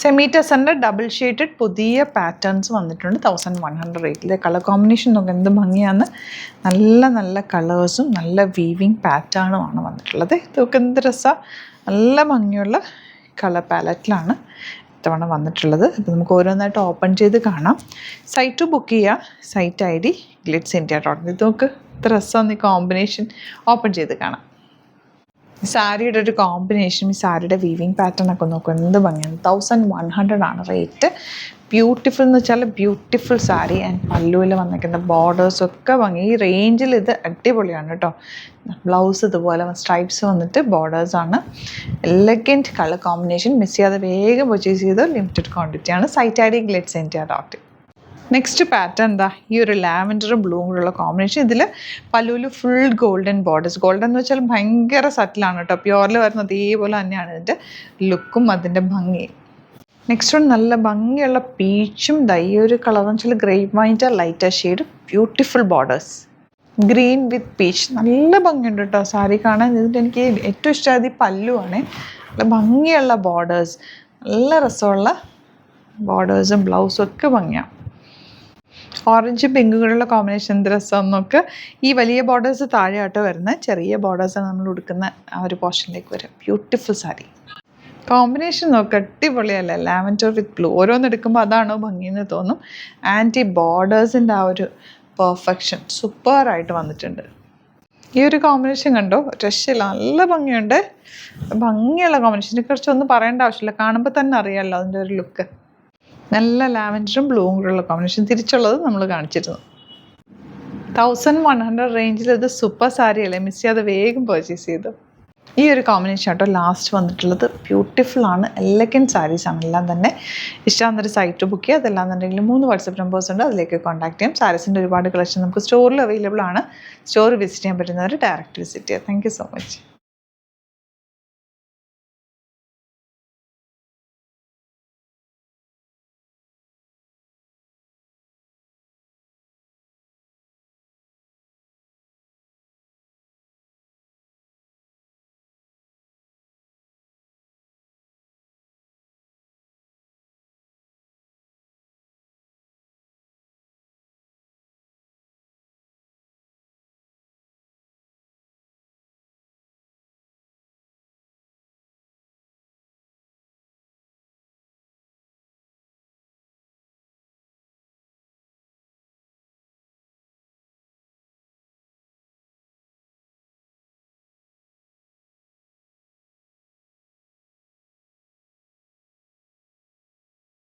Semi ടെസറിൻ്റെ double shaded പുതിയ patterns വന്നിട്ടുണ്ട് 1100 റേറ്റിൽ. കളർ കോമ്പിനേഷൻ നോക്കുക എന്ത് ഭംഗിയാണ്. നല്ല നല്ല കളേഴ്സും നല്ല വീവിങ് പാറ്റേണുമാണ് വന്നിട്ടുള്ളത്. ഇതൊക്കെ എന്ത് രസമാണ്. നല്ല ഭംഗിയുള്ള കളർ പാലറ്റിലാണ് ഇത്തവണ വന്നിട്ടുള്ളത്. അപ്പോൾ നമുക്ക് ഓരോന്നായിട്ട് ഓപ്പൺ ചെയ്ത് കാണാം. സൈറ്റ് ബുക്ക് ചെയ്യുക. Site ID glitzindia.in. ഇത് നോക്ക് ഇത്ര രസമാണ് ഈ കോമ്പിനേഷൻ. ഓപ്പൺ ചെയ്ത് കാണാം. സാരിയുടെ ഒരു കോമ്പിനേഷൻ, ഈ സാരിയുടെ വീവിങ് പാറ്റേൺ ഒക്കെ നോക്കും എന്ത് ഭംഗിയാണ്. 1100 ആണ് റേറ്റ്. ബ്യൂട്ടിഫുൾ എന്ന് വെച്ചാൽ ബ്യൂട്ടിഫുൾ സാരി. ആൻഡ് പല്ലുവിൽ വന്നിരിക്കുന്ന ബോർഡേഴ്സൊക്കെ ഭംഗി. ഈ റേഞ്ചിൽ ഇത് അടിപൊളിയാണ് കേട്ടോ. ബ്ലൗസ് ഇതുപോലെ സ്ട്രൈപ്സ് വന്നിട്ട് ബോർഡേഴ്സാണ്. Elegant colour combination. മിസ് ചെയ്യാതെ വേഗം പർച്ചേസ് ചെയ്ത് ലിമിറ്റഡ് ക്വാണ്ടിറ്റിയാണ്. Site ID glitzindia.in. Next pattern എന്താ, ഈ ഒരു ലാവൻഡറും ബ്ലൂവും കൂടെയുള്ള കോമ്പിനേഷൻ. ഇതിൽ പല്ലുവിൽ ഫുൾ ഗോൾഡൻ ബോർഡേഴ്സ്. ഗോൾഡൻ എന്ന് വെച്ചാൽ ഭയങ്കര സറ്റിലാണ് കേട്ടോ. പ്യോറിൽ വരുന്നത് അതേപോലെ തന്നെയാണ് ഇതിൻ്റെ ലുക്കും അതിൻ്റെ ഭംഗിയും. നെക്സ്റ്റ് വൺ നല്ല ഭംഗിയുള്ള പീച്ചും ഈ ഒരു കളർ എന്ന് വെച്ചാൽ ഗ്രേപ്പ് വൈൻ്റെ lighter shade. Beautiful borders. Green with peach. നല്ല ഭംഗിയുണ്ട് കേട്ടോ സാരി കാണാൻ. ഇതിൻ്റെ എനിക്ക് ഏറ്റവും ഇഷ്ടമായത് ഈ പല്ലുവാണ്. നല്ല ഭംഗിയുള്ള ബോർഡേഴ്സ്, നല്ല രസമുള്ള ബോർഡേഴ്സും ബ്ലൗസും ഒക്കെ ഭംഗിയാണ്. ഓറഞ്ച് പിങ്കുകളുള്ള കോമ്പിനേഷൻ എന്ത് രസം നോക്ക്. ഈ വലിയ ബോർഡേഴ്സ് താഴെയാട്ടോ വരുന്നത്. ചെറിയ ബോർഡേഴ്സാണ് നമ്മൾ ഉടുക്കുന്ന ആ ഒരു പോർഷനിലേക്ക് വരും. ബ്യൂട്ടിഫുൾ സാരി. കോമ്പിനേഷൻ നോക്ക് അടിപൊളിയല്ലേ. ലാവൻഡർ വിത്ത് ബ്ലൂ. ഓരോന്നെടുക്കുമ്പോൾ അതാണോ ഭംഗിയെന്ന് തോന്നും. ആൻഡ് ഈ ബോർഡേഴ്സിൻ്റെ ആ ഒരു പെർഫെക്ഷൻ സൂപ്പറായിട്ട് വന്നിട്ടുണ്ട്. ഈ ഒരു കോമ്പിനേഷൻ കണ്ടോ, രക്ഷയില്ല. നല്ല ഭംഗിയുണ്ട്. ഭംഗിയുള്ള കോമ്പിനേഷൻ. ഇതിനെക്കുറിച്ച് ഒന്നും പറയേണ്ട ആവശ്യമില്ല. കാണുമ്പോൾ തന്നെ അറിയാമല്ലോ അതിൻ്റെ ഒരു ലുക്ക്. നല്ല ലാവൻഡറും ബ്ലൂവും കൂടെയുള്ള കോമ്പിനേഷൻ. തിരിച്ചുള്ളത് നമ്മൾ കാണിച്ചിരുന്നു. 1100 റേഞ്ചിൽ ഇത് സൂപ്പർ സാരി അല്ലേ. മിസ് ചെയ്യാതെ വേഗം പർച്ചേസ് ചെയ്തു. ഈ ഒരു കോമ്പിനേഷൻ കേട്ടോ ലാസ്റ്റ് വന്നിട്ടുള്ളത്. ബ്യൂട്ടിഫുൾ ആണ്. എലഗൻറ്റ് സാരീസാണ് എല്ലാം തന്നെ. ഇഷ്ടമാകുന്നൊരു സൈറ്റ് ബുക്ക് ചെയ്യുക. അതെല്ലാം എന്നുണ്ടെങ്കിൽ 3 വാട്സപ്പ് നമ്പേഴ്സ് ഉണ്ട്, അതിലേക്ക് കോൺടാക്ട് ചെയ്യാം. സാരീസിൻ്റെ ഒരുപാട് കളക്ഷൻ നമുക്ക് സ്റ്റോറിൽ അവൈലബിൾ ആണ്. സ്റ്റോർ വിസിറ്റ് ചെയ്യാൻ പറ്റുന്നവർ ഡയറക്റ്റ് വിസിറ്റ് ചെയ്യുക. Thank you so much.